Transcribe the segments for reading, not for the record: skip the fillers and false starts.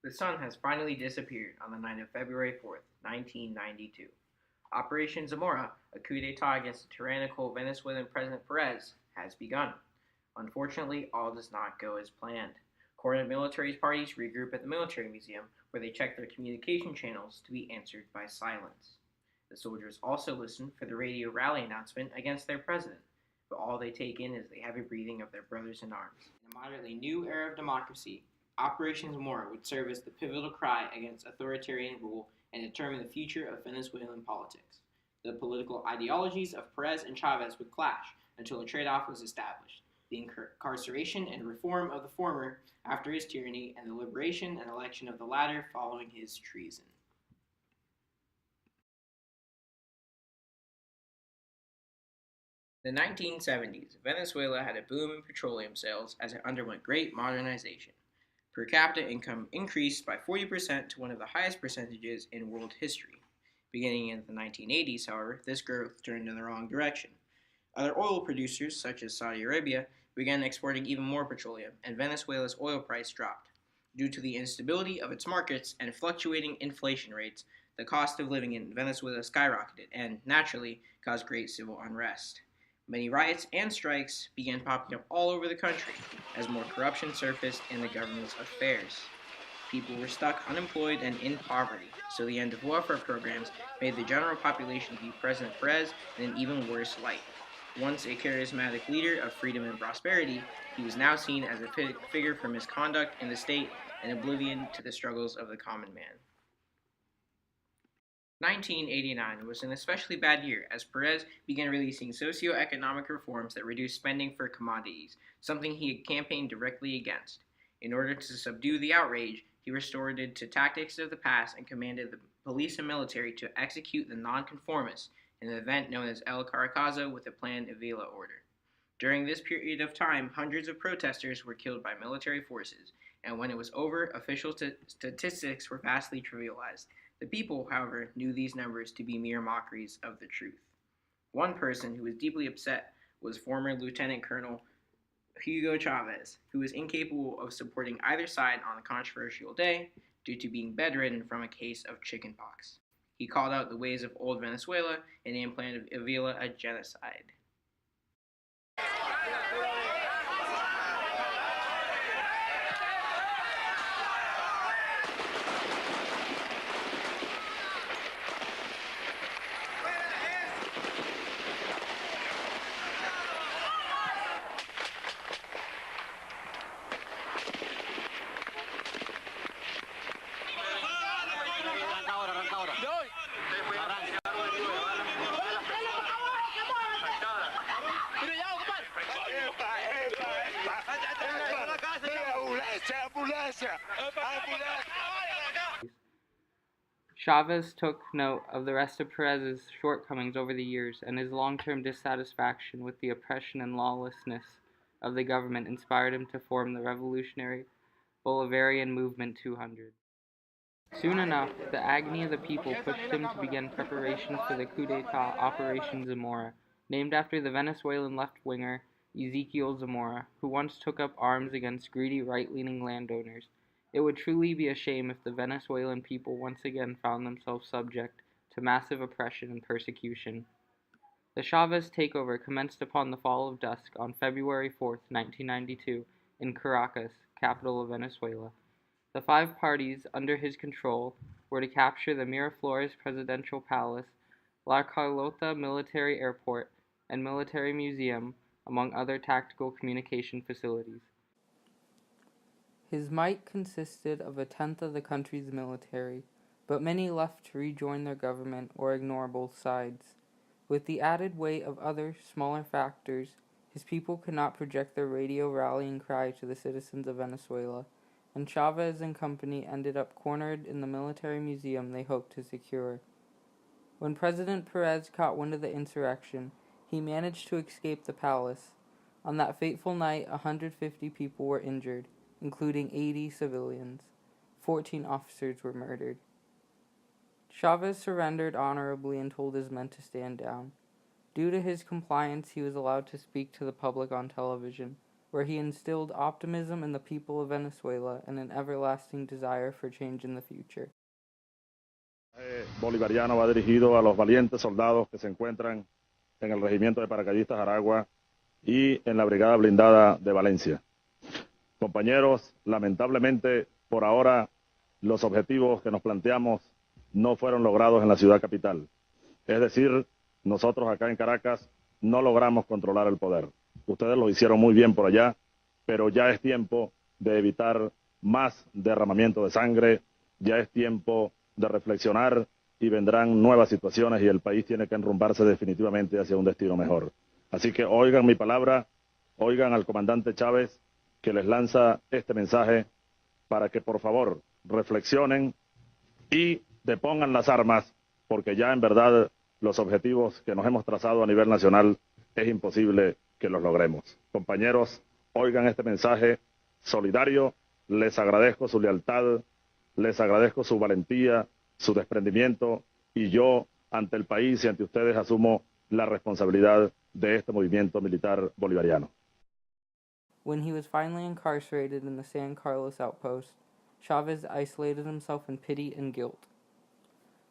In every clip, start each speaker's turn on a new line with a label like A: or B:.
A: The sun has finally disappeared on the night of February 4th, 1992. Operation Zamora, a coup d'etat against the tyrannical Venezuelan President Perez, has begun. Unfortunately, all does not go as planned. Coordinated military parties regroup at the military museum, where they check their communication channels to be answered by silence. The soldiers also listen for the radio rally announcement against their president, but all they take in is the heavy breathing of their brothers in arms. In a moderately new era of democracy, Operation Zamora would serve as the pivotal cry against authoritarian rule and determine the future of Venezuelan politics. The political ideologies of Perez and Chavez would clash until a trade off was established: the incarceration and reform of the former after his tyranny, and the liberation and election of the latter following his treason. In the 1970s, Venezuela had a boom in petroleum sales as it underwent great modernization. Per capita income increased by 40% to one of the highest percentages in world history. Beginning in the 1980s, however, this growth turned in the wrong direction. Other oil producers, such as Saudi Arabia, began exporting even more petroleum, and Venezuela's oil price dropped. Due to the instability of its markets and fluctuating inflation rates, the cost of living in Venezuela skyrocketed and, naturally, caused great civil unrest. Many riots and strikes began popping up all over the country as more corruption surfaced in the government's affairs. People were stuck unemployed and in poverty, so the end of welfare programs made the general population view President Perez in an even worse light. Once a charismatic leader of freedom and prosperity, he was now seen as a figure for misconduct in the state and oblivion to the struggles of the common man. 1989 was an especially bad year as Perez began releasing socio-economic reforms that reduced spending for commodities, something he had campaigned directly against. In order to subdue the outrage, he resorted to tactics of the past and commanded the police and military to execute the nonconformists in an event known as El Caracazo with the planned Avila order. During this period of time, hundreds of protesters were killed by military forces, and when it was over, official statistics were vastly trivialized. The people, however, knew these numbers to be mere mockeries of the truth. One person who was deeply upset was former Lieutenant Colonel Hugo Chavez, who was incapable of supporting either side on the controversial day due to being bedridden from a case of chickenpox. He called out the ways of old Venezuela and named Plan of Avila a genocide.
B: Chavez took note of the rest of Perez's shortcomings over the years, and his long-term dissatisfaction with the oppression and lawlessness of the government inspired him to form the revolutionary Bolivarian Movement 200. Soon enough, the agony of the people pushed him to begin preparations for the coup d'etat Operation Zamora, named after the Venezuelan left-winger Ezequiel Zamora, who once took up arms against greedy right-leaning landowners. It would truly be a shame if the Venezuelan people once again found themselves subject to massive oppression and persecution. The Chavez takeover commenced upon the fall of dusk on February 4, 1992, in Caracas, capital of Venezuela. The five parties under his control were to capture the Miraflores Presidential Palace, La Carlota Military Airport, and Military Museum, among other tactical communication facilities. His might consisted of a tenth of the country's military, but many left to rejoin their government or ignore both sides. With the added weight of other, smaller factors, his people could not project their radio rallying cry to the citizens of Venezuela, and Chavez and company ended up cornered in the military museum they hoped to secure. When President Perez caught wind of the insurrection, he managed to escape the palace. On that fateful night, 150 people were injured, including 80 civilians. 14 officers were murdered. Chavez surrendered honorably and told his men to stand down. Due to his compliance, he was allowed to speak to the public on television, where he instilled optimism in the people of Venezuela and an everlasting desire for change in the future.
C: Bolivariano va dirigido a los valientes soldados que se encuentran en el Regimiento de Paracaidistas Aragua y en la Brigada Blindada de Valencia. Compañeros, lamentablemente, por ahora, los objetivos que nos planteamos no fueron logrados en la ciudad capital. Es decir, nosotros acá en Caracas no logramos controlar el poder. Ustedes lo hicieron muy bien por allá, pero ya es tiempo de evitar más derramamiento de sangre, ya es tiempo de reflexionar y vendrán nuevas situaciones y el país tiene que enrumbarse definitivamente hacia un destino mejor. Así que oigan mi palabra, oigan al comandante Chávez que les lanza este mensaje para que por favor reflexionen y depongan las armas, porque ya en verdad los objetivos que nos hemos trazado a nivel nacional es imposible que los logremos. Compañeros, oigan este mensaje solidario, les agradezco su lealtad, les agradezco su valentía, su desprendimiento, y yo ante el país y ante ustedes asumo la responsabilidad de este movimiento militar bolivariano.
B: When he was finally incarcerated in the San Carlos outpost, Chavez isolated himself in pity and guilt.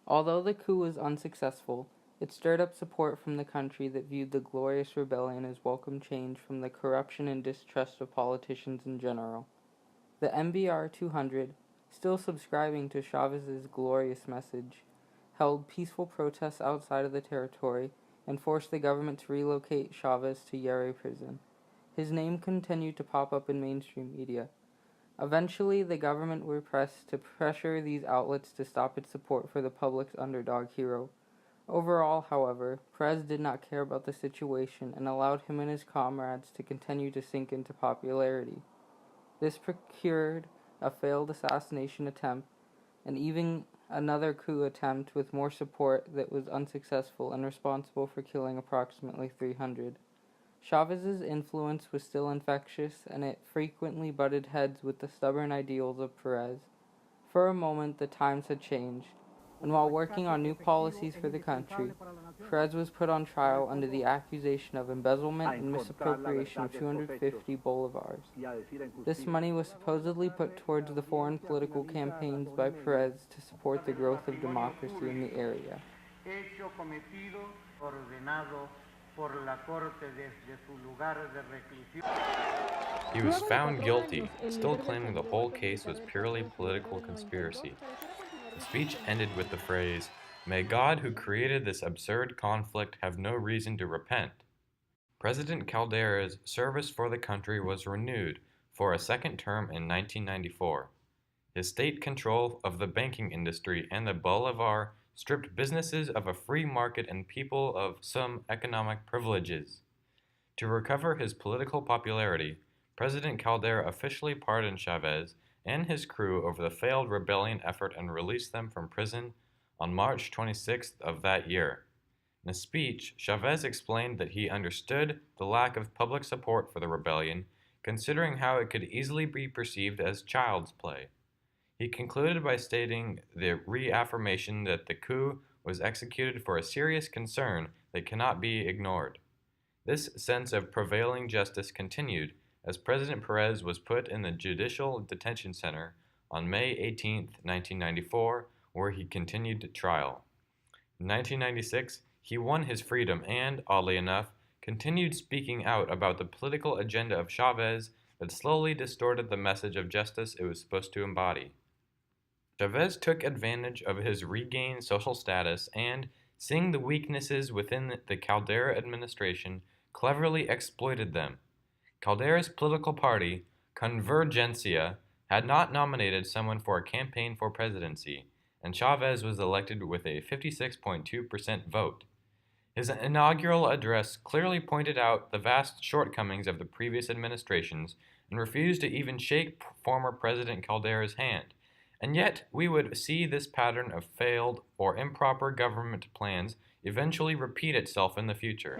B: Although the coup was unsuccessful, it stirred up support from the country that viewed the glorious rebellion as welcome change from the corruption and distrust of politicians in general. The MBR 200, still subscribing to Chavez's glorious message, held peaceful protests outside of the territory and forced the government to relocate Chavez to Yere prison. His name continued to pop up in mainstream media. Eventually, the government were pressed to pressure these outlets to stop its support for the public's underdog hero. Overall, however, Perez did not care about the situation and allowed him and his comrades to continue to sink into popularity. This procured a failed assassination attempt and even another coup attempt with more support that was unsuccessful and responsible for killing approximately 300. Chavez's influence was still infectious, and it frequently butted heads with the stubborn ideals of Perez. For a moment, the times had changed, and while working on new policies for the country, Perez was put on trial under the accusation of embezzlement and misappropriation of 250 bolivars. This money was supposedly put towards the foreign political campaigns by Perez to support the growth of democracy in the area.
D: He was found guilty, still claiming the whole case was purely political conspiracy. The speech ended with the phrase, "May God who created this absurd conflict have no reason to repent." President Caldera's service for the country was renewed for a second term in 1994. His state control of the banking industry and the bolivar stripped businesses of a free market and people of some economic privileges. To recover his political popularity, President Caldera officially pardoned Chavez and his crew over the failed rebellion effort and released them from prison on March 26th of that year. In a speech, Chavez explained that he understood the lack of public support for the rebellion, considering how it could easily be perceived as child's play. He concluded by stating the reaffirmation that the coup was executed for a serious concern that cannot be ignored. This sense of prevailing justice continued as President Perez was put in the Judicial Detention Center on May 18, 1994, where he continued trial. In 1996, he won his freedom and, oddly enough, continued speaking out about the political agenda of Chavez that slowly distorted the message of justice it was supposed to embody. Chavez took advantage of his regained social status and, seeing the weaknesses within the Caldera administration, cleverly exploited them. Caldera's political party, Convergencia, had not nominated someone for a campaign for presidency, and Chavez was elected with a 56.2% vote. His inaugural address clearly pointed out the vast shortcomings of the previous administrations and refused to even shake former President Caldera's hand. And yet, we would see this pattern of failed or improper government plans eventually repeat itself in the future.